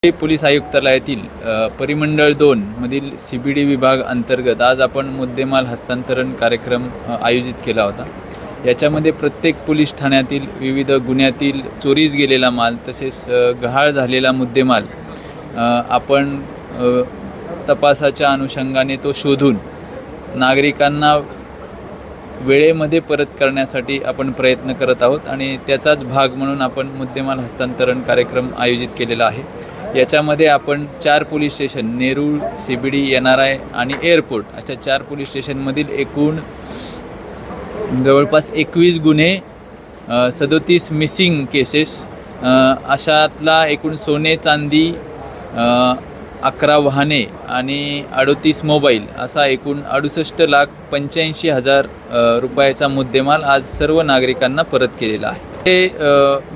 Police आयुक्तालयातील परिमंडळ 2 मधील CBD विभाग अंतर्गत आज आपण मुद्देमाल हस्तांतरण कार्यक्रम आयोजित केला होता। याच्यामध्ये प्रत्येक पोलीस ठाण्यातील विविध गुन्ह्यातील चोरीस गेलेला माल तसेच गहाळ झालेला मुद्देमाल आपण तपासाच्या अनुषंगाने तो शोधून नागरिकांना वेळेमध्ये परत करण्यासाठी आपण प्रयत्न करत आहोत आणि त्याचाच भाग म्हणून आपण मुद्देमाल हस्तांतरण कार्यक्रम आयोजित केलेला आहे। याच्यामध्ये आपण 4 police station Nerul, CBD, NRI आणि एअरपोर्ट अशा 4 पोलीस स्टेशनमधील एकूण जवळपास 21 गुन्हे, 37 मिसिंग केसेस, अशातला एकूण सोने चांदी 11 वाहने आणि 38 मोबाईल असा एकूण 68,85,000 रुपयाचा मुद्देमाल आज सर्व नागरिकांना परत केलेला आहे।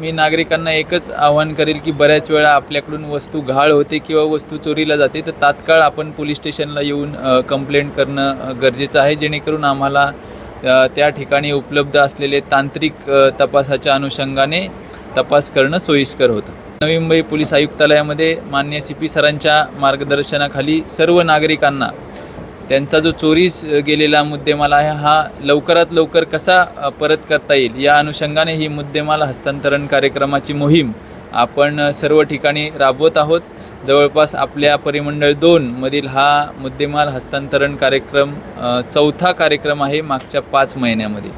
मी नागरिकांना एकच आवाहन करेल की बऱ्याच वेळा आपल्याकडून वस्तू गहाळ होते किंवा वस्तू चोरीला जाते तर तात्काळ आपण पोलीस स्टेशनला येऊन कंप्लेंट करणं गरजेचं आहे, जेणेकरून आम्हाला त्या ठिकाणी उपलब्ध असलेले तांत्रिक तपासाच्या अनुषंगाने तपास करणं सोयीस्कर होतं। नवी मुंबई पोलीस आयुक्तालयामध्ये माननीय CP सरांच्या मार्गदर्शनाखाली सर्व नागरिकांना त्यांचा जो चोरीस गेलेला मुद्देमाल आहे हा लवकरात लवकर कसा परत करता येईल या अनुषंगाने ही मुद्देमाल हस्तांतरण कार्यक्रमाची मोहीम आपण सर्व ठिकाणी राबवत आहोत। जवळपास आपल्या परिमंडळ 2 मधील हा मुद्देमाल हस्तांतरण कार्यक्रम 4था कार्यक्रम आहे मागच्या 5 महिन्यामध्ये।